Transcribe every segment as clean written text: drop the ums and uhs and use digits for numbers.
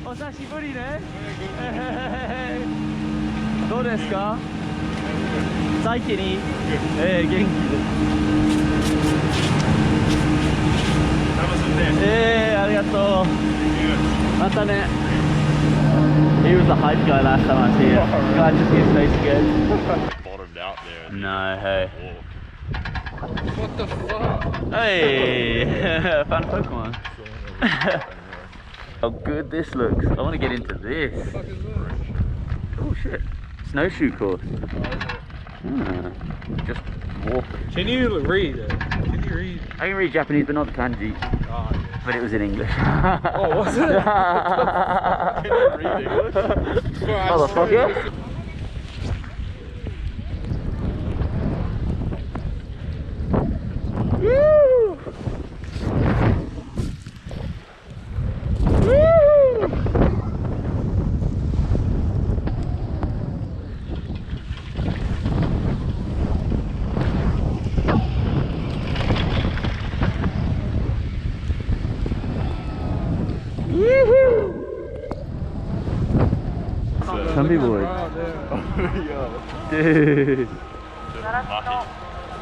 お久しぶりね。どうですか？最近に、元気です。楽しんで。ありがとう。またね。He was a hype guy last time I was here. Glad to see his face again. Bottomed out there. No, hey. What the fuck? Hey, found a Pokemon. How good this looks. I want to get into this. Oh shit. Snowshoe course. Just walk. Can you read it? Can you read? I can read Japanese, but not the kanji. Oh, yeah. But it was in English. Oh, was it? Can you read English? Motherfucker. Woo! Woo! Woohoo! Some people would. Dude.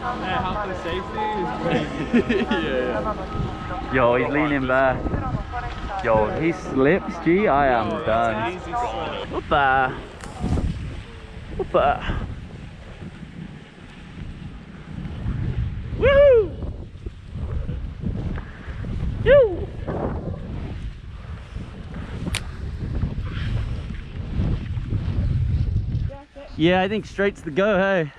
Yeah, health and safety is crazy. Yeah. Yo, he's leaning back. Yo, he slips, G. I am done. Hoppa. Hoppa. Woohoo! Yoo! Yeah, I think straight's the go, hey.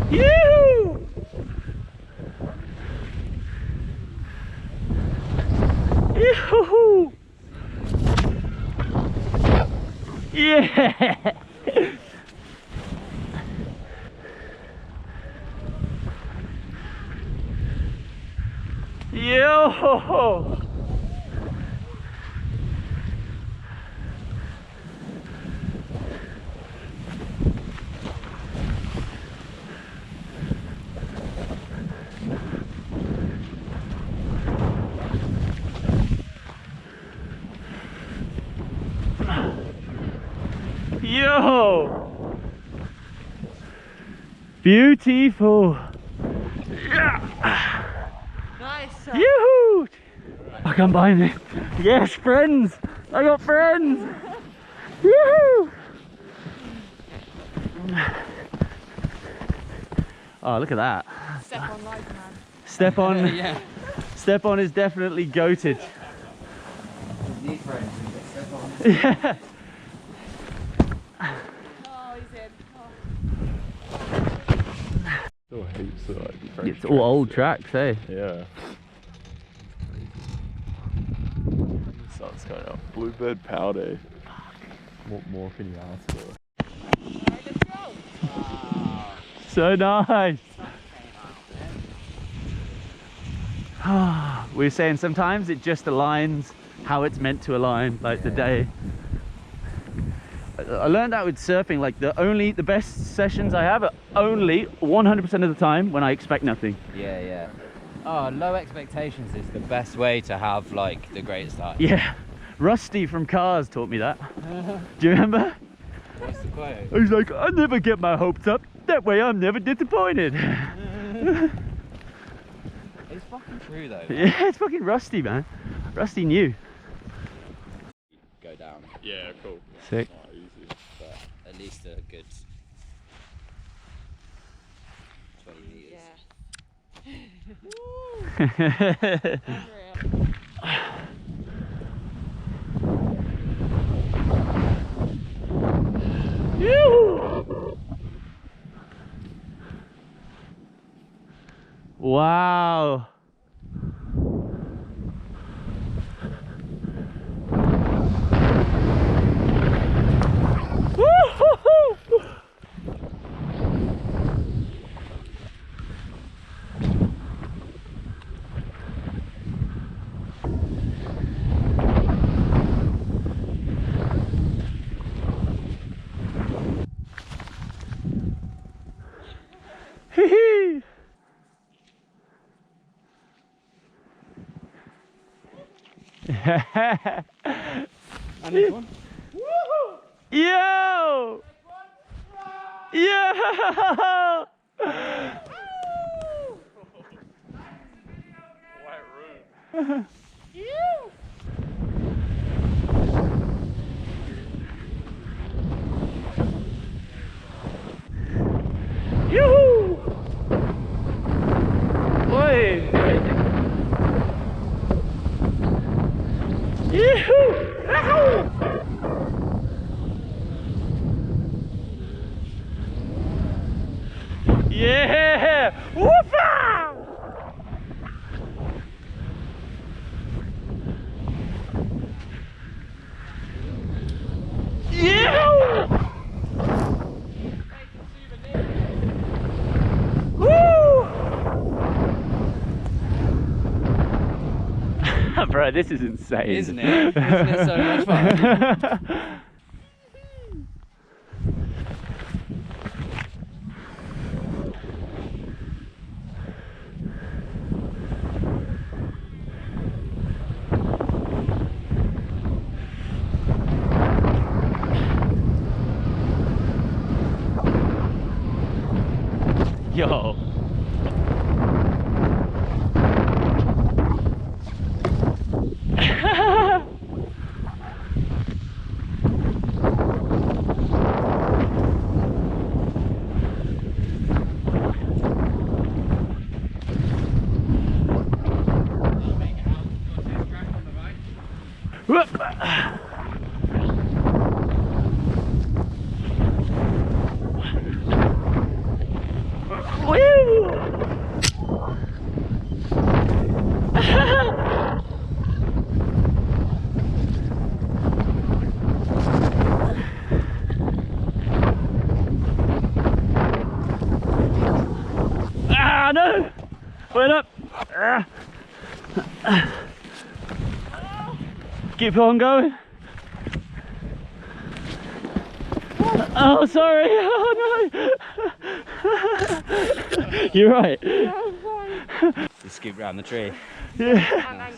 Yoo! Yoo-hoo! Yeah! Yo! Yo! Beautiful! Yeah! Nice. Yoo-hoo! I can't buy me. Yes, friends! I got friends! Yoo-hoo! Oh, look at that. Step on life, man. Step on. Yeah. Step on is definitely goated. Need friends. Step on. Yeah. Oh, he's in. Still heaps of like French It's all old tracks tracks, eh? there. Yeah. Sun's going up. Bluebird powder. What more can you ask for? Alright, let's go. So nice. We were saying sometimes it just aligns how it's meant to align, like the day. I learned that with surfing, like the best sessions I have are only 100% of the time when I expect nothing. Yeah, yeah. Oh, low expectations is the best way to have like the greatest time. Yeah, Rusty from Cars taught me that. Do you remember? What's the quote? He's like, I never get my hopes up, that way I'm never disappointed. It's fucking true though. Yeah, it's fucking Rusty, man. Rusty knew. Go down. Yeah, cool. Sick. Not easy. But at least a good 20 meters. Yeah. Wow. Woo-hoo-hoo. Hee-hee. And this one. Yo! Yo! Yoo-hoo! Oi! Yoo-hoo! Yahoo! Yeah! Woofa! Yeah! Woo! Bro, this is insane. Isn't it? Isn't it so much fun? Yo. Whoop. Woo! Ah, no! Wait up! Ah. Keep on going. Oh, sorry. Oh, no. You're right. Just scoop round the tree. Yeah.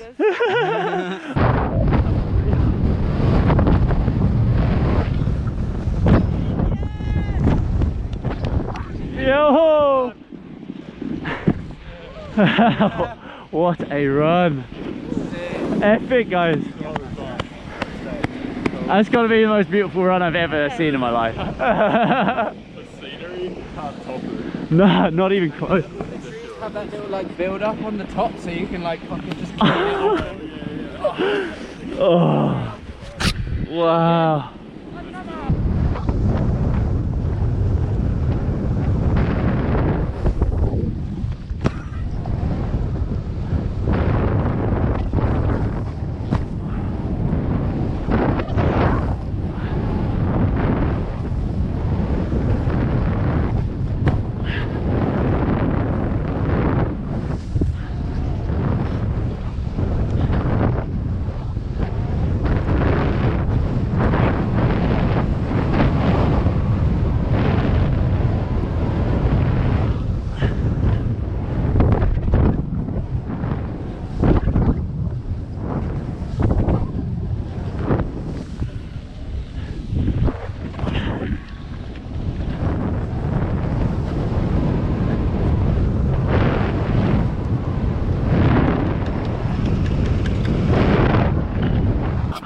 Yo! What a run! Epic, guys. That's got to be the most beautiful run I've ever seen in my life. The scenery can't top it. No, not even close. Have that little like build up on the top so you can like fucking just clean it off. Oh, wow.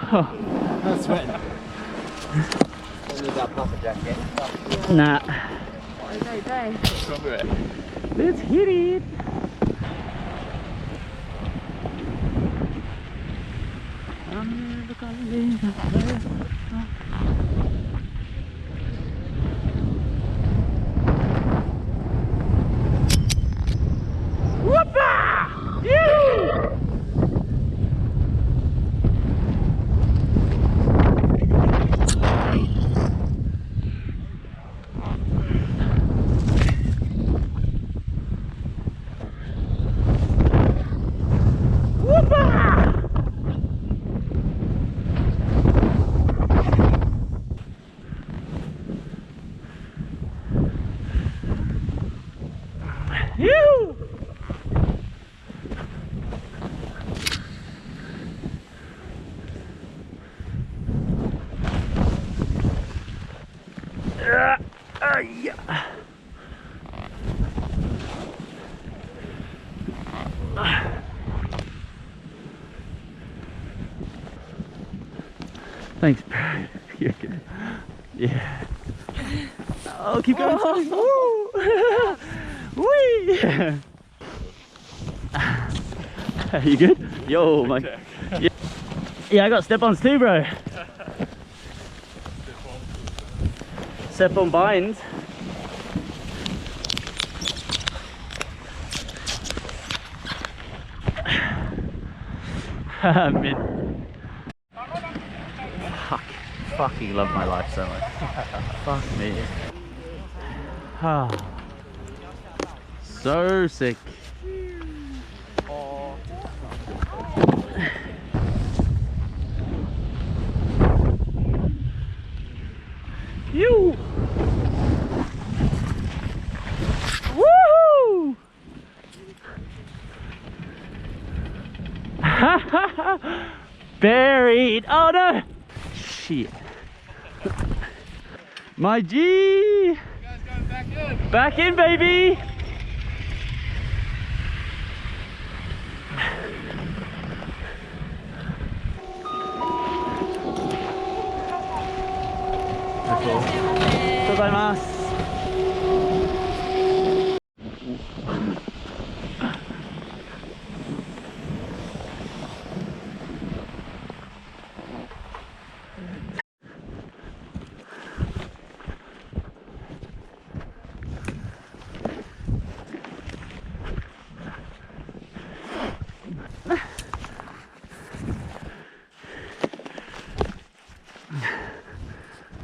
I'm sweating. Don't need that puffer jacket. Nah. Okay, Let's hit it. I'm never gonna leave this place. Whoopah! You! Whoopah! Thanks, bro. You're good. Yeah. Oh, keep going. Woo! Whee! You good? Yo, my. Yeah. Yeah, I got step-ons too, bro. Step-on binds. Mid. Fucking love my life so much. Fuck me. So sick. You. Woohoo! Buried. Oh no! Shit. My G. You guys going back in? Back in, baby. Gozaimasu.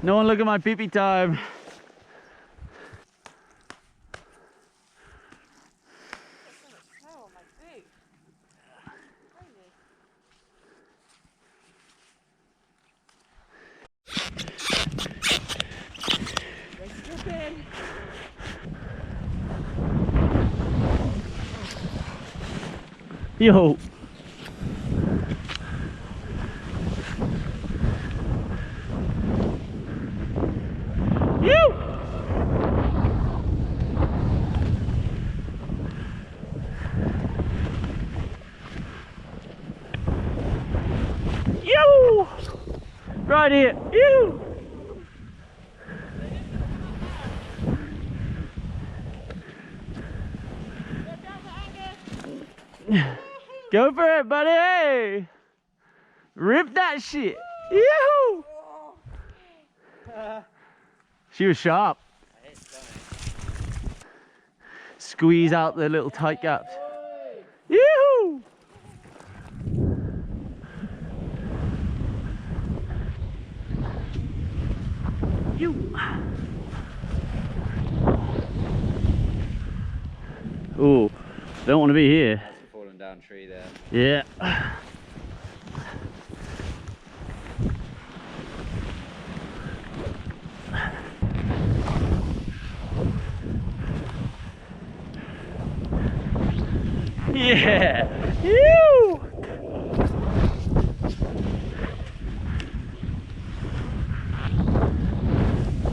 No one look at my pee-pee time. Oh, my boot. Yo. You. You. Right here. You. Go for it, buddy. Hey. Rip that shit. Yoo. She was sharp. Squeeze out the little tight gaps. Yoo. You. Oh, don't want to be here. That's a fallen down tree there. Yeah. Yeah. You.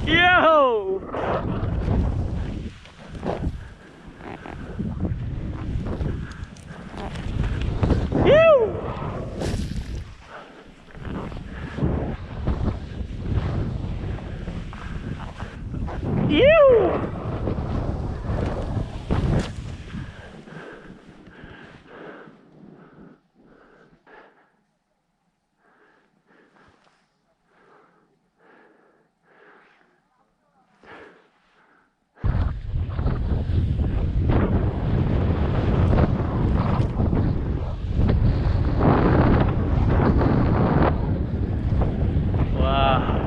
Yo. You. You. Wow.